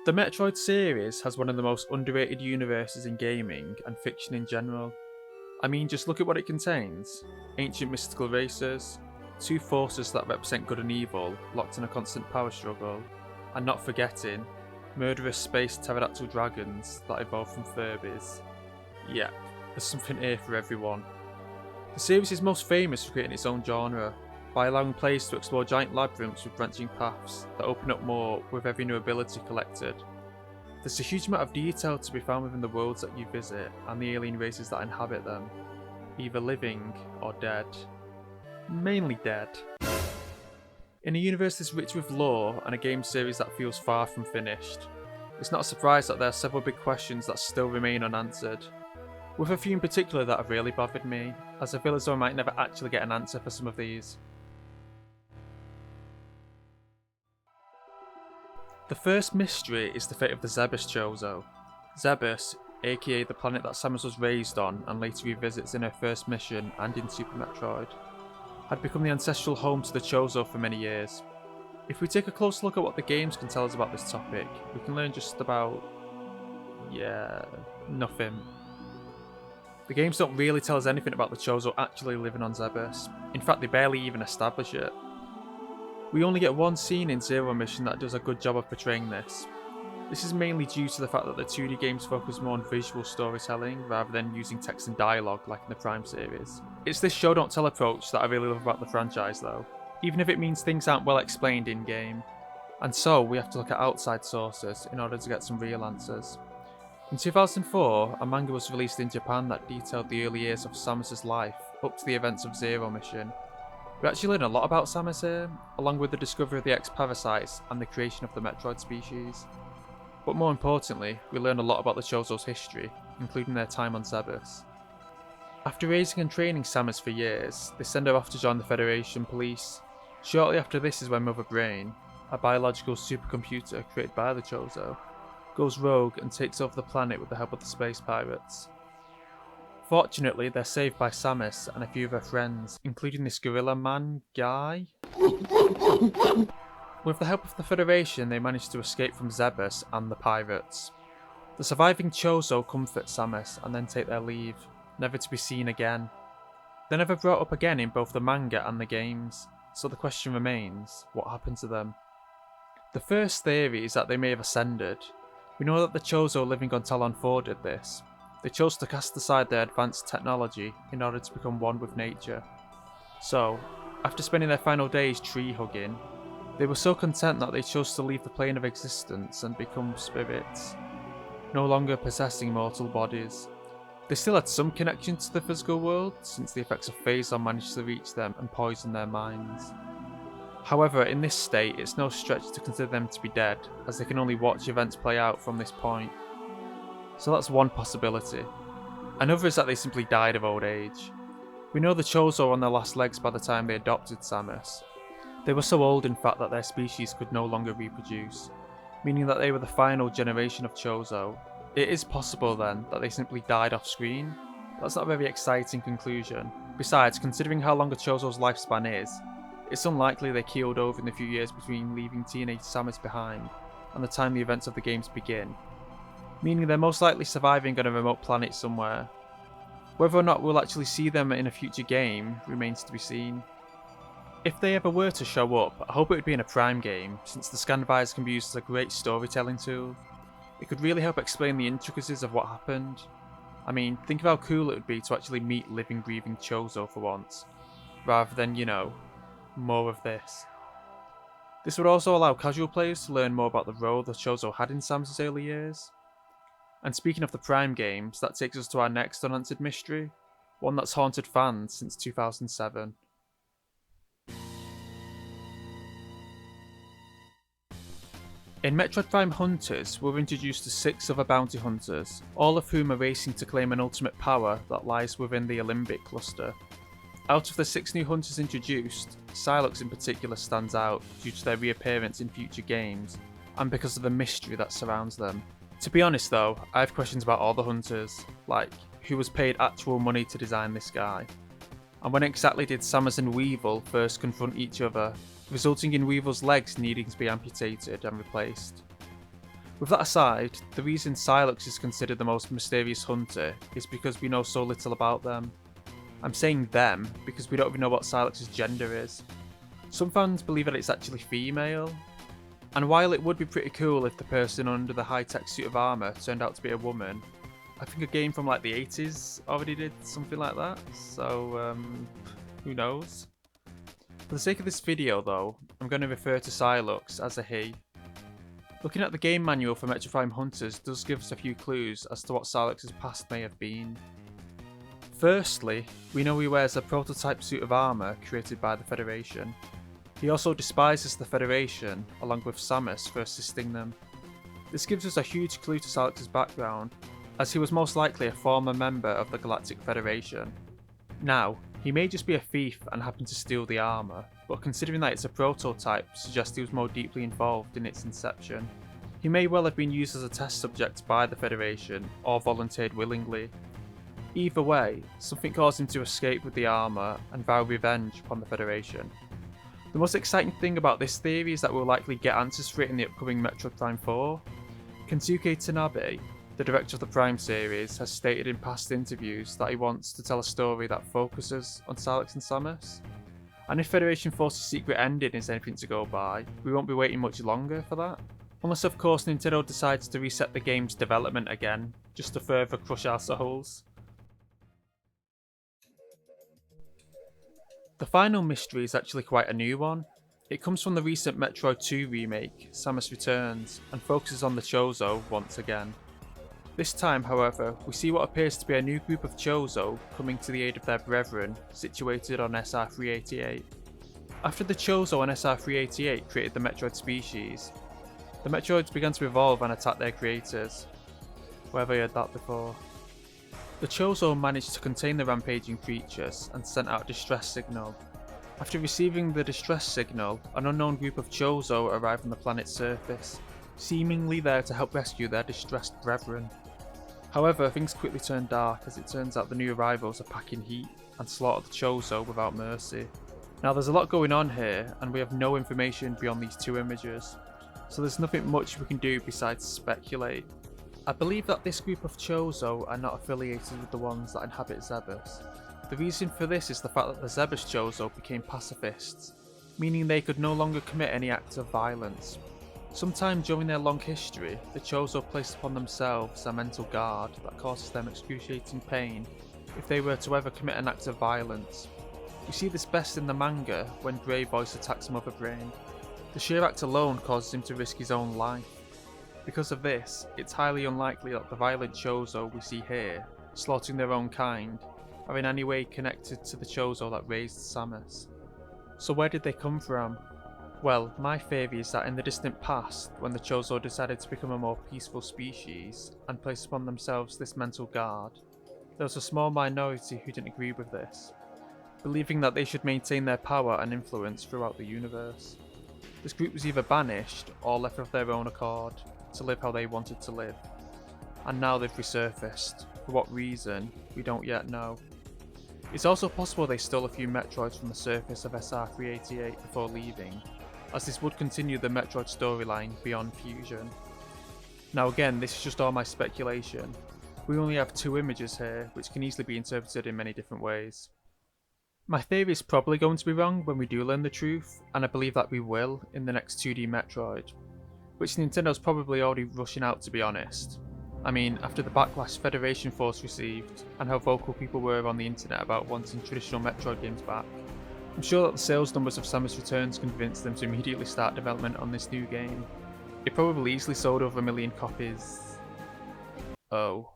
The Metroid series has one of the most underrated universes in gaming and fiction in general. I mean, just look at what it contains: ancient mystical races, two forces that represent good and evil, locked in a constant power struggle, and not forgetting, murderous space pterodactyl dragons that evolved from Furbies. Yep, there's something here for everyone. The series is most famous for creating its own genre, by allowing players to explore giant labyrinths with branching paths that open up more with every new ability collected. There's a huge amount of detail to be found within the worlds that you visit and the alien races that inhabit them, either living or dead. Mainly dead. In a universe this rich with lore and a game series that feels far from finished, it's not a surprise that there are several big questions that still remain unanswered, with a few in particular that have really bothered me, as I feel as though I might never actually get an answer for some of these. The first mystery is the fate of the Zebus Chozo. Zebus, aka the planet that Samus was raised on and later revisits in her first mission and in Super Metroid, had become the ancestral home to the Chozo for many years. If we take a close look at what the games can tell us about this topic, we can learn just about... nothing. The games don't really tell us anything about the Chozo actually living on Zebus. In fact, they barely even establish it. We only get one scene in Zero Mission that does a good job of portraying this. This is mainly due to the fact that the 2D games focus more on visual storytelling rather than using text and dialogue like in the Prime series. It's this show don't tell approach that I really love about the franchise though, even if it means things aren't well explained in game. And so we have to look at outside sources in order to get some real answers. In 2004, a manga was released in Japan that detailed the early years of Samus' life up to the events of Zero Mission. We actually learn a lot about Samus here, along with the discovery of the X-Parasites and the creation of the Metroid species. But more importantly, we learn a lot about the Chozo's history, including their time on Zebus. After raising and training Samus for years, they send her off to join the Federation Police. Shortly after this is when Mother Brain, a biological supercomputer created by the Chozo, goes rogue and takes over the planet with the help of the space pirates. Fortunately, they're saved by Samus and a few of her friends, including this gorilla man guy. With the help of the Federation, they manage to escape from Zebus and the pirates. The surviving Chozo comfort Samus and then take their leave, never to be seen again. They're never brought up again in both the manga and the games, so the question remains, what happened to them? The first theory is that they may have ascended. We know that the Chozo living on Talon 4 did this. They chose to cast aside their advanced technology in order to become one with nature. So, after spending their final days tree hugging, they were so content that they chose to leave the plane of existence and become spirits, no longer possessing mortal bodies. They still had some connection to the physical world, since the effects of Phazon managed to reach them and poison their minds. However, in this state, it's no stretch to consider them to be dead, as they can only watch events play out from this point. So that's one possibility. Another is that they simply died of old age. We know the Chozo were on their last legs by the time they adopted Samus. They were so old in fact that their species could no longer reproduce, meaning that they were the final generation of Chozo. It is possible then that they simply died off screen. That's not a very exciting conclusion. Besides, considering how long a Chozo's lifespan is, it's unlikely they keeled over in the few years between leaving teenage Samus behind and the time the events of the games begin, meaning they're most likely surviving on a remote planet somewhere. Whether or not we'll actually see them in a future game remains to be seen. If they ever were to show up, I hope it would be in a Prime game, since the scan visor can be used as a great storytelling tool. It could really help explain the intricacies of what happened. I mean, think of how cool it would be to actually meet living, breathing Chozo for once, rather than, more of this. This would also allow casual players to learn more about the role the Chozo had in Samus' early years. And speaking of the Prime games, that takes us to our next unanswered mystery, one that's haunted fans since 2007. In Metroid Prime Hunters, we're introduced to 6 other bounty hunters, all of whom are racing to claim an ultimate power that lies within the Limbic cluster. Out of the 6 new hunters introduced, Psylux in particular stands out due to their reappearance in future games, and because of the mystery that surrounds them. To be honest though, I have questions about all the hunters, like who was paid actual money to design this guy? And when exactly did Samus and Weevil first confront each other, resulting in Weevil's legs needing to be amputated and replaced? With that aside, the reason Psylux is considered the most mysterious hunter is because we know so little about them. I'm saying them because we don't even know what Psylux's gender is. Some fans believe that it's actually female, and while it would be pretty cool if the person under the high-tech suit of armour turned out to be a woman, I think a game from like the 80s already did something like that, so who knows. For the sake of this video though, I'm going to refer to Psylux as a he. Looking at the game manual for Metroid Prime Hunters does give us a few clues as to what Psylux's past may have been. Firstly, we know he wears a prototype suit of armour created by the Federation. He also despises the Federation, along with Samus, for assisting them. This gives us a huge clue to Psylux's background, as he was most likely a former member of the Galactic Federation. Now, he may just be a thief and happen to steal the armour, but considering that it's a prototype suggests he was more deeply involved in its inception. He may well have been used as a test subject by the Federation, or volunteered willingly. Either way, something caused him to escape with the armour and vow revenge upon the Federation. The most exciting thing about this theory is that we'll likely get answers for it in the upcoming Metroid Prime 4. Kensuke Tanabe, the director of the Prime series, has stated in past interviews that he wants to tell a story that focuses on Psylux and Samus. And if Federation Force's secret ending is anything to go by, we won't be waiting much longer for that. Unless of course Nintendo decides to reset the game's development again, just to further crush our souls. The final mystery is actually quite a new one. It comes from the recent Metroid 2 remake, Samus Returns, and focuses on the Chozo once again. This time, however, we see what appears to be a new group of Chozo coming to the aid of their brethren, situated on SR388. After the Chozo on SR388 created the Metroid species, the Metroids began to evolve and attack their creators. Where have I heard that before? The Chozo managed to contain the rampaging creatures and sent out a distress signal. After receiving the distress signal, an unknown group of Chozo arrived on the planet's surface, seemingly there to help rescue their distressed brethren. However, things quickly turned dark as it turns out the new arrivals are packing heat and slaughter the Chozo without mercy. Now there's a lot going on here and we have no information beyond these two images, so there's nothing much we can do besides speculate. I believe that this group of Chozo are not affiliated with the ones that inhabit Zebus. The reason for this is the fact that the Zebus Chozo became pacifists, meaning they could no longer commit any acts of violence. Sometime during their long history, the Chozo placed upon themselves a mental guard that causes them excruciating pain if they were to ever commit an act of violence. We see this best in the manga when Grey Voice attacks Mother Brain. The sheer act alone causes him to risk his own life. Because of this, it's highly unlikely that the violent Chozo we see here, slaughtering their own kind, are in any way connected to the Chozo that raised Samus. So where did they come from? Well, my theory is that in the distant past, when the Chozo decided to become a more peaceful species and place upon themselves this mental guard, there was a small minority who didn't agree with this, believing that they should maintain their power and influence throughout the universe. This group was either banished or left of their own accord to live how they wanted to live, and now they've resurfaced. For what reason, we don't yet know. It's also possible they stole a few Metroids from the surface of SR388 before leaving, as this would continue the Metroid storyline beyond Fusion. Now again, this is just all my speculation. We only have two images here, which can easily be interpreted in many different ways. My theory is probably going to be wrong when we do learn the truth, and I believe that we will in the next 2D Metroid, which Nintendo's probably already rushing out, to be honest. I mean, after the backlash Federation Force received, and how vocal people were on the internet about wanting traditional Metroid games back, I'm sure that the sales numbers of Samus Returns convinced them to immediately start development on this new game. It probably easily sold over 1 million copies. Oh.